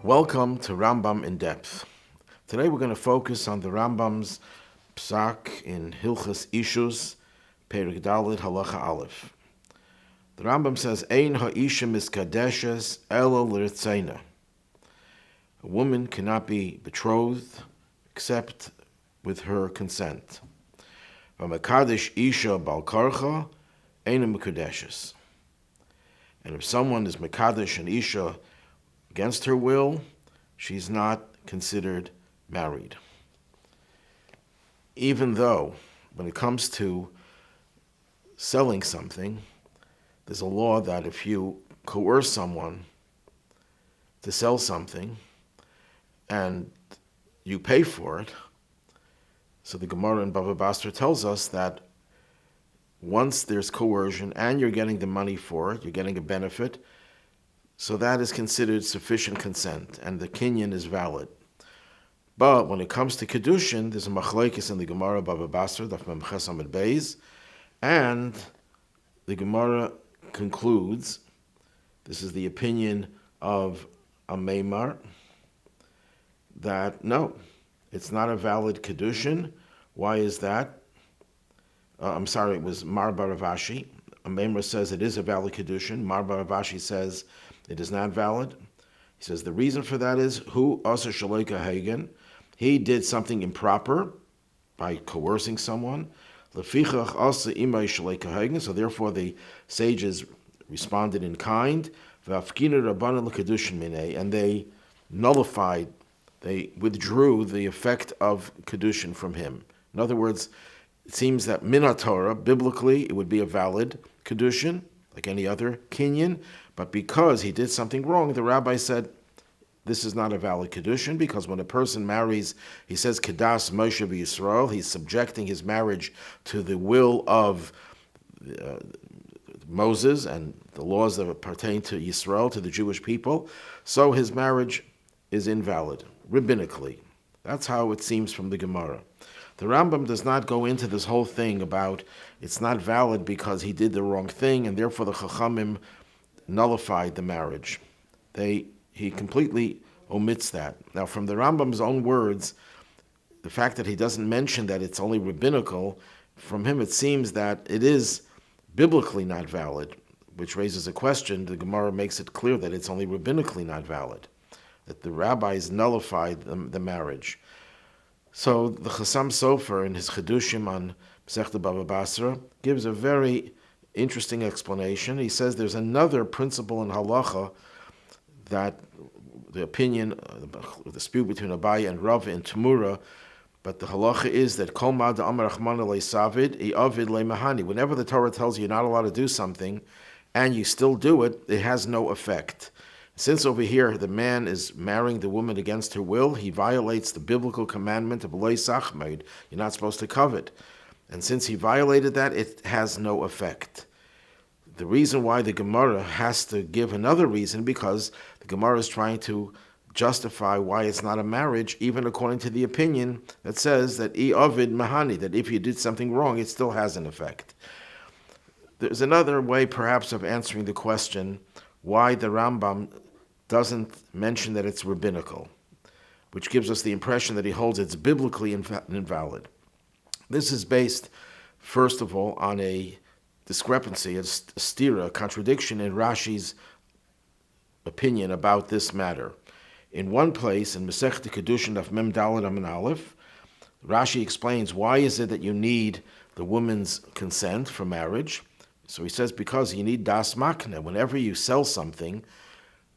Welcome to Rambam in Depth. Today we're going to focus on the Rambam's psak in Hilchos Ishus, Perek Dalet Halacha Aleph. The Rambam says, "Ein ha'isha miskadeshes ela l'ritzeina." A woman cannot be betrothed except with her consent. V'mekadesh isha bal karcha eina mekadeshes. And if someone is mekadesh an isha against her will, she's not considered married. Even though, when it comes to selling something, there's a law that if you coerce someone to sell something and you pay for it, so the Gemara in Bava Basra tells us that once there's coercion and you're getting the money for it, you're getting a benefit, so that is considered sufficient consent, and the kinyan is valid. But when it comes to Kiddushin, there's a machlekes in the Gemara Bava Basra, Daf Mem Ches Amud Beis, and the Gemara concludes, this is the opinion of a Meimar, that no, it's not a valid Kiddushin. Why is that? It was Mar Bar Rav Ashi. A Meimar says it is a valid Kiddushin. Mar Bar Rav Ashi says it is not valid. He says the reason for that is who asa shaloika hagen. He did something improper by coercing someone. Lefichach asa imay shaloika hagen. So therefore the sages responded in kind. V'afkina rabbanan l'kedushin minei, and they nullified, they withdrew the effect of kedushin from him. In other words, it seems that min Torah, biblically, it would be a valid kedushin, like any other kinyan, but because he did something wrong, the rabbi said, this is not a valid kedushin, because when a person marries, he says, Kedas Moshe v'Yisrael, he's subjecting his marriage to the will of Moses and the laws that pertain to Yisrael, to the Jewish people, so his marriage is invalid, rabbinically. That's how it seems from the Gemara. The Rambam does not go into this whole thing about it's not valid because he did the wrong thing and therefore the Chachamim nullified the marriage. He completely omits that. Now, from the Rambam's own words, the fact that he doesn't mention that it's only rabbinical, from him it seems that it is biblically not valid, which raises a question. The Gemara makes it clear that it's only rabbinically not valid, that the rabbis nullified the marriage. So the Chassam Sofer in his Chidushim on Masechta Bava Basra gives a very interesting explanation. He says there's another principle in halacha that the opinion, the dispute between Abaye and Rav in Tamura, but the halacha is that Kol ma da'amar Rachmana le'savid, i'avid le'mahani. Whenever the Torah tells you you're not allowed to do something, and you still do it, it has no effect. Since over here the man is marrying the woman against her will, he violates the biblical commandment of loy sachmeid. You're not supposed to covet. And since he violated that, it has no effect. The reason why the Gemara has to give another reason, because the Gemara is trying to justify why it's not a marriage, even according to the opinion that says that i'avid mahani, that if you did something wrong, it still has an effect. There's another way perhaps of answering the question why the Rambam doesn't mention that it's rabbinical, which gives us the impression that he holds it's biblically invalid. This is based, first of all, on a discrepancy, a stira, a contradiction in Rashi's opinion about this matter. In one place, in Masechta Kiddushin of Mem Daled Amin Aleph, Rashi explains why is it that you need the woman's consent for marriage. So he says because you need das makna. Whenever you sell something,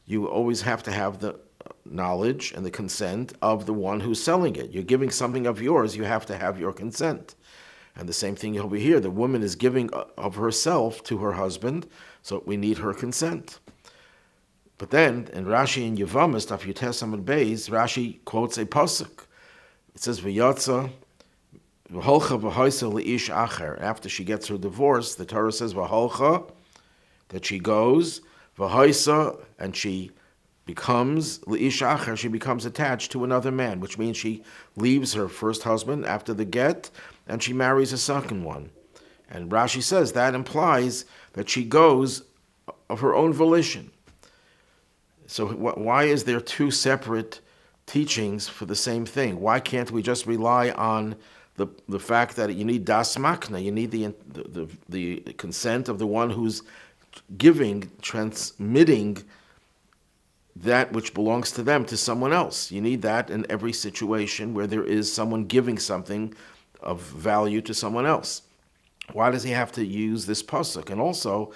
you always have to have the knowledge and the consent of the one who's selling it. You're giving something of yours, you have to have your consent. And the same thing over here, the woman is giving of herself to her husband, so we need her consent. But then, in Rashi and Yevamos, Daf Yutes Amud Beis, Rashi quotes a pasuk. It says, "V'yatza v'holcha v'hoisa le'ish acher." After she gets her divorce, the Torah says, "V'holcha," that she goes, v'hoisa, and she becomes le'ish acher. She becomes attached to another man, which means she leaves her first husband after the get, and she marries a second one. And Rashi says that implies that she goes of her own volition. So why is there two separate teachings for the same thing? Why can't we just rely on the fact that you need das makna, you need the consent of the one who's giving, transmitting that which belongs to them to someone else. You need that in every situation where there is someone giving something of value to someone else. Why does he have to use this pasuk? And also,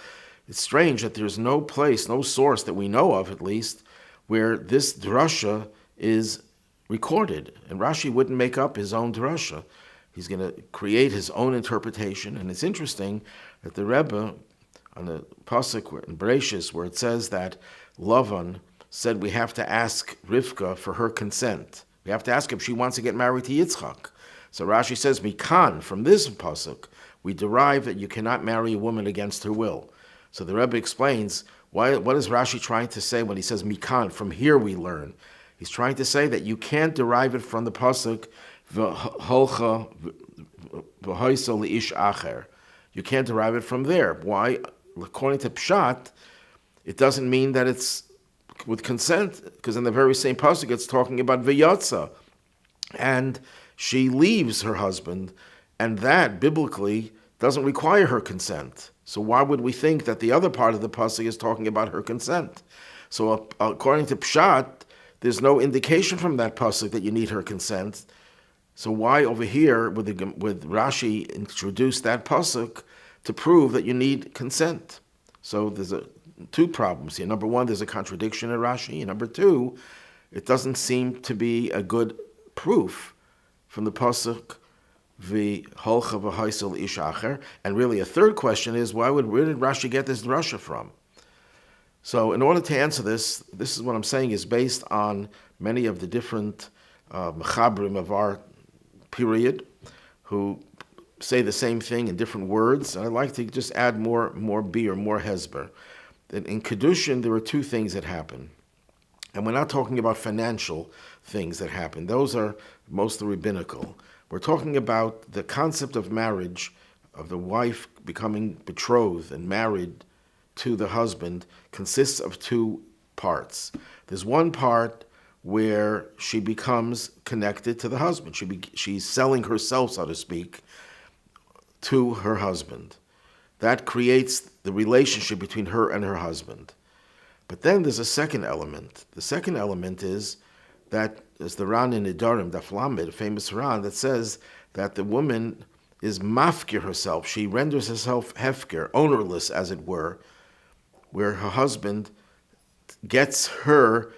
it's strange that there's no place, no source that we know of at least, where this drasha is recorded. And Rashi wouldn't make up his own drasha. He's going to create his own interpretation. And it's interesting that the Rebbe, on the pasuk in Bereshis, where it says that Lavan said we have to ask Rivka for her consent. We have to ask if she wants to get married to Yitzchak. So Rashi says, Mikan, from this pasuk, we derive that you cannot marry a woman against her will. So the Rebbe explains, what is Rashi trying to say when he says Mikan? From here we learn. He's trying to say that you can't derive it from the pasuk, V'holcha v'hoisel li'ish acher. You can't derive it from there. Why? According to Pshat, it doesn't mean that it's with consent, because in the very same pasuk it's talking about v'yatza, and she leaves her husband, and that biblically doesn't require her consent. So why would we think that the other part of the pasuk is talking about her consent? So according to Pshat, there's no indication from that pasuk that you need her consent. So why over here with Rashi introduce that pasuk to prove that you need consent? So there's two problems here. Number one, there's a contradiction in Rashi. And number two, it doesn't seem to be a good proof from the pasuk v'holcha v'hoisel ish acher. And really, a third question is, where did Rashi get this drasha from? So in order to answer this is what I'm saying is based on many of the different mechabrim of our period who say the same thing in different words. And I'd like to just add more bi or more hesber. In Kiddushin, there are two things that happen. And we're not talking about financial things that happen. Those are mostly rabbinical. We're talking about the concept of marriage, of the wife becoming betrothed and married to the husband, consists of two parts. There's one part where she becomes connected to the husband. She's selling herself, so to speak, to her husband. That creates the relationship between her and her husband. But then there's a second element. The second element is that, as the Ran in Nidarim, Daf Lamed, a famous Ran, that says that the woman is mafkir herself. She renders herself hefker, ownerless, as it were, where her husband gets her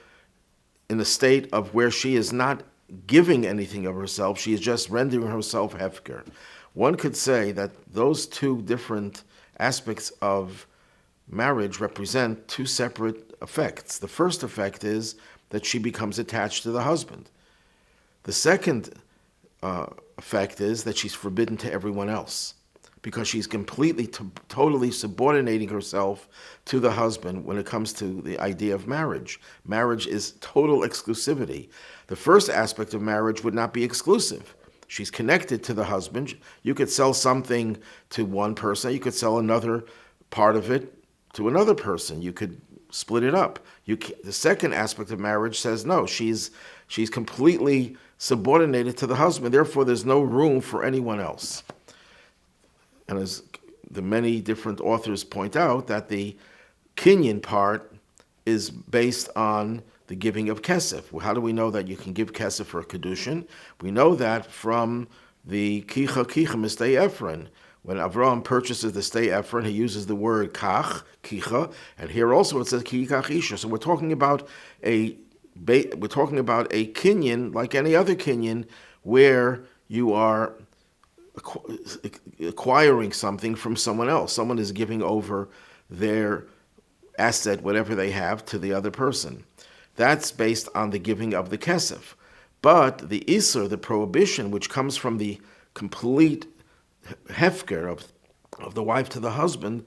in a state of where she is not giving anything of herself, she is just rendering herself hefker. One could say that those two different aspects of marriage represent two separate effects. The first effect is that she becomes attached to the husband. The second effect is that she's forbidden to everyone else, because she's completely, totally subordinating herself to the husband when it comes to the idea of marriage. Marriage is total exclusivity. The first aspect of marriage would not be exclusive. She's connected to the husband. You could sell something to one person. You could sell another part of it to another person. You could split it up. The second aspect of marriage says no. She's completely subordinated to the husband. Therefore, there's no room for anyone else. And as the many different authors point out, that the kinyan part is based on the giving of kesef. Well, how do we know that you can give kesef for a Kiddushin? We know that from the kicha mistei Ephron. When Avraham purchases the stei Ephron, he uses the word kach, kicha, and here also it says kikach isha. So we're talking about a kinyan like any other kinyan, where you are acquiring something from someone else. Someone is giving over their asset, whatever they have, to the other person. That's based on the giving of the kesef. But the isur, the prohibition, which comes from the complete hefker of the wife to the husband,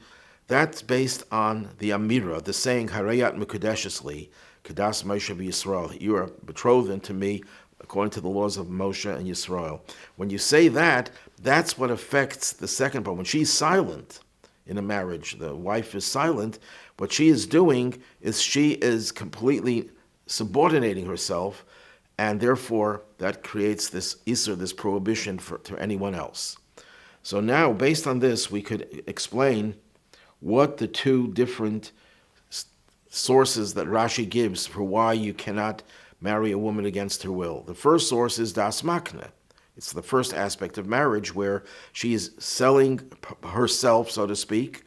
that's based on the amira, the saying, Harayat Mekudeshesli, Kedas Moshe Yisrael, you are betrothed unto me according to the laws of Moshe and Yisrael. When you say that, that's what affects the second part. When she's silent in a marriage, the wife is silent, what she is doing is she is completely subordinating herself, and therefore that creates this isur, this prohibition to anyone else. So now, based on this, we could explain what the two different sources that Rashi gives for why you cannot marry a woman against her will. The first source is das makna. It's the first aspect of marriage where she is selling herself, so to speak,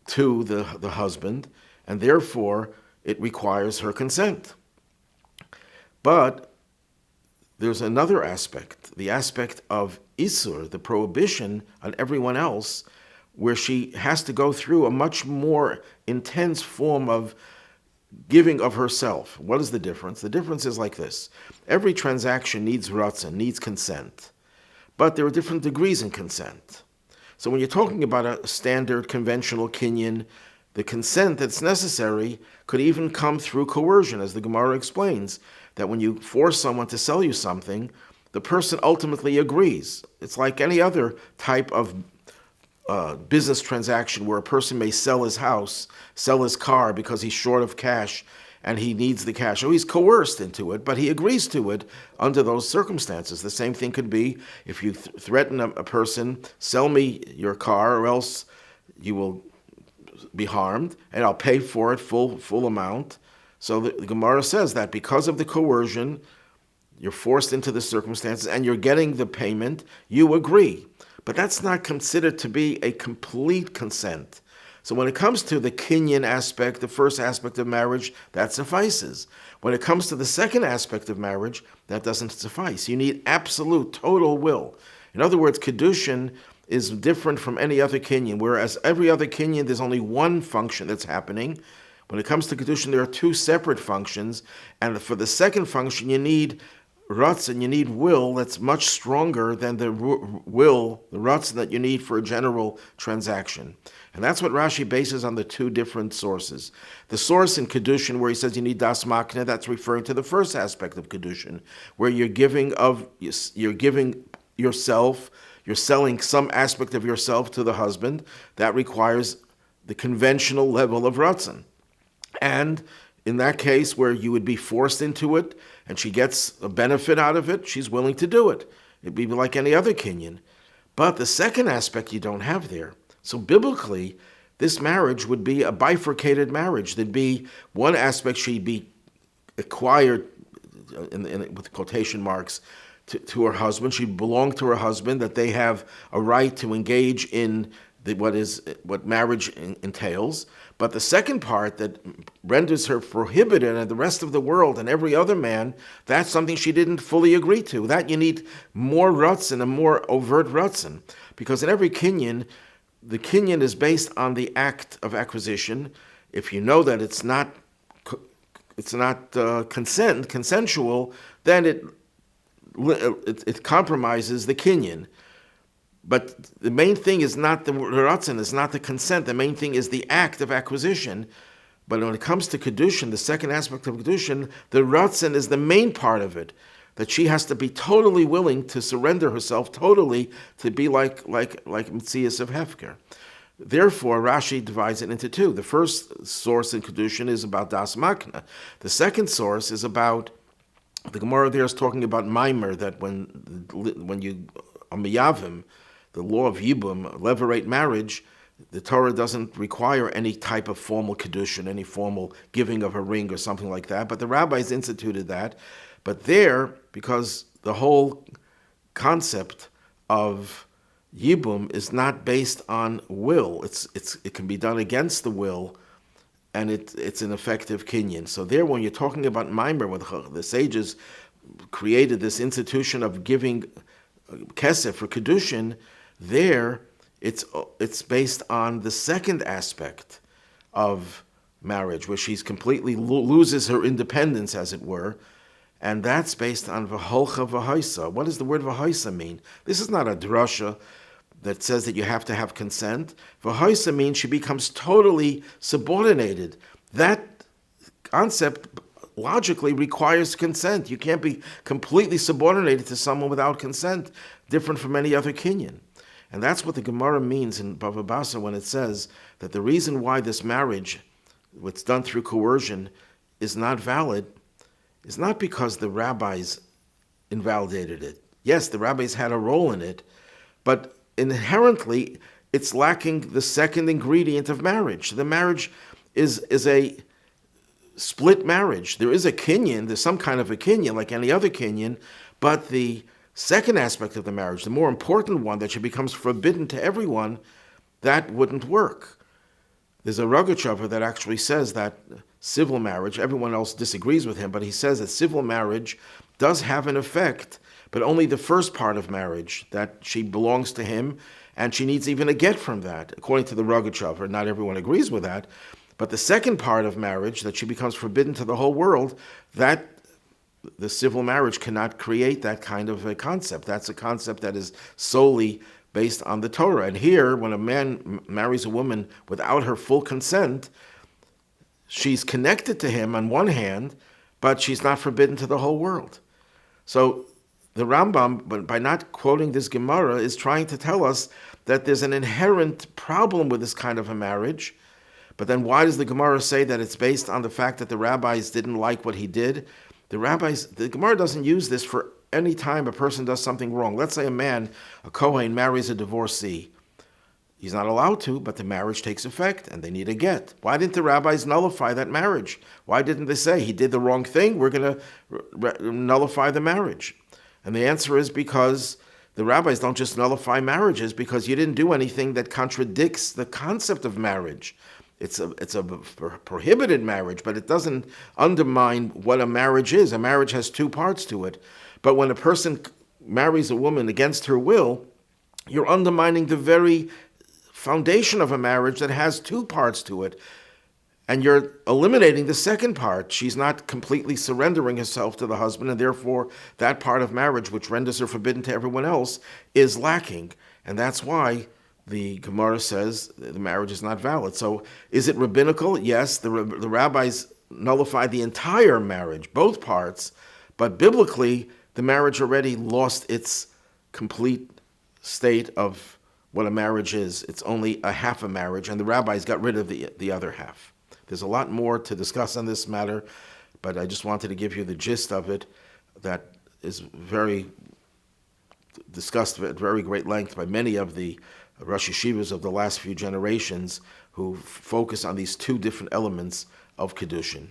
to the husband, and therefore it requires her consent. But there's another aspect, the aspect of isur, the prohibition on everyone else, where she has to go through a much more intense form of giving of herself. What is the difference? The difference is like this. Every transaction needs ratzon, needs consent. But there are different degrees in consent. So when you're talking about a standard conventional kinyan, the consent that's necessary could even come through coercion, as the Gemara explains, that when you force someone to sell you something, the person ultimately agrees. It's like any other type of business transaction where a person may sell his house, sell his car because he's short of cash and he needs the cash. So he's coerced into it, but he agrees to it under those circumstances. The same thing could be if you threaten a person, sell me your car or else you will be harmed and I'll pay for it full amount. So the Gemara says that because of the coercion, you're forced into the circumstances and you're getting the payment, you agree. But that's not considered to be a complete consent. So when it comes to the kinyan aspect, the first aspect of marriage, that suffices. When it comes to the second aspect of marriage, that doesn't suffice. You need absolute, total will. In other words, Kiddushin is different from any other kinyan, whereas every other kinyan, there's only one function that's happening. When it comes to Kiddushin, there are two separate functions, and for the second function, you need ratzon, you need will that's much stronger than the will, the ratzon that you need for a general transaction. And that's what Rashi bases on the two different sources. The source in Kiddushin, where he says you need das makna, that's referring to the first aspect of Kiddushin, where you're giving yourself, you're selling some aspect of yourself to the husband. That requires the conventional level of ratzon. And in that case, where you would be forced into it, and she gets a benefit out of it, she's willing to do it. It'd be like any other kinyan. But the second aspect you don't have there. So biblically, this marriage would be a bifurcated marriage. There'd be one aspect she'd be acquired, with quotation marks, to her husband. She'd belong to her husband, that they have a right to engage in what marriage entails. But the second part that renders her prohibited and the rest of the world and every other man, that's something she didn't fully agree to. That you need more ratzon, a more overt ratzon. Because in every kinyan, the kinyan is based on the act of acquisition. If you know that it's not consensual, then it compromises the kinyan. But the main thing is not the ratzon, is not the consent. The main thing is the act of acquisition. But when it comes to Kiddushin, the second aspect of Kiddushin, the ratzon is the main part of it. That she has to be totally willing to surrender herself totally to be like Metzias of Hefker. Therefore, Rashi divides it into two. The first source in Kiddushin is about das makna. The second source is about, the Gemara there is talking about Maimer, that when you amiyavim, the law of Yibum, levirate marriage, the Torah doesn't require any type of formal Kiddushin, any formal giving of a ring or something like that, but the rabbis instituted that. But there, because the whole concept of Yibum is not based on will, it can be done against the will, and it's an effective kinyan. So there, when you're talking about Maimer, when the sages created this institution of giving kesef for Kiddushin, there it's based on the second aspect of marriage, where she's completely loses her independence, as it were, and that's based on v'holcha v'haisa. What does the word v'haisa mean? This is not a drasha that says that you have to have consent. V'haisa means she becomes totally subordinated. That concept logically requires consent. You can't be completely subordinated to someone without consent, different from any other kinyan. And that's what the Gemara means in Bava Basra when it says that the reason why this marriage, what's done through coercion, is not valid is not because the rabbis invalidated it. Yes, the rabbis had a role in it, but inherently it's lacking the second ingredient of marriage. The marriage is a split marriage. There is a kinyan, there's some kind of a kinyan like any other kinyan, but the second aspect of the marriage, the more important one that becomes forbidden to everyone, that wouldn't work. There's a Rogachover that actually says that civil marriage, everyone else disagrees with him, but he says that civil marriage does have an effect, but only the first part of marriage, that she belongs to him, and she needs even a get from that, according to the Rogachover. Not everyone agrees with that, but the second part of marriage, that she becomes forbidden to the whole world, that the civil marriage cannot create that kind of a concept. That's a concept that is solely based on the Torah. And here, when a man marries a woman without her full consent, she's connected to him on one hand, but she's not forbidden to the whole world. So the Rambam, by not quoting this Gemara, is trying to tell us that there's an inherent problem with this kind of a marriage. But then why does the Gemara say that it's based on the fact that the rabbis didn't like what he did? The Gemara doesn't use this for any time a person does something wrong. Let's say a Kohen marries a divorcee. He's not allowed to, but the marriage takes effect and they need a get. Why didn't the rabbis nullify that marriage? Why didn't they say, he did the wrong thing, we're going to nullify the marriage? And the answer is because the rabbis don't just nullify marriages because you didn't do anything that contradicts the concept of marriage. It's a prohibited marriage, but it doesn't undermine what a marriage is. A marriage has two parts to it. But when a person marries a woman against her will, you're undermining the very foundation of a marriage that has two parts to it. And you're eliminating the second part. She's not completely surrendering herself to the husband, and therefore that part of marriage, which renders her forbidden to everyone else, is lacking. And that's why the Gemara says the marriage is not valid. So is it rabbinical? Yes, the rabbis nullified the entire marriage, both parts, but biblically, the marriage already lost its complete state of what a marriage is. It's only a half a marriage, and the rabbis got rid of the other half. There's a lot more to discuss on this matter, but I just wanted to give you the gist of it that is discussed at very great length by many of the Rosh Yeshivas of the last few generations who focus on these two different elements of Kiddushin.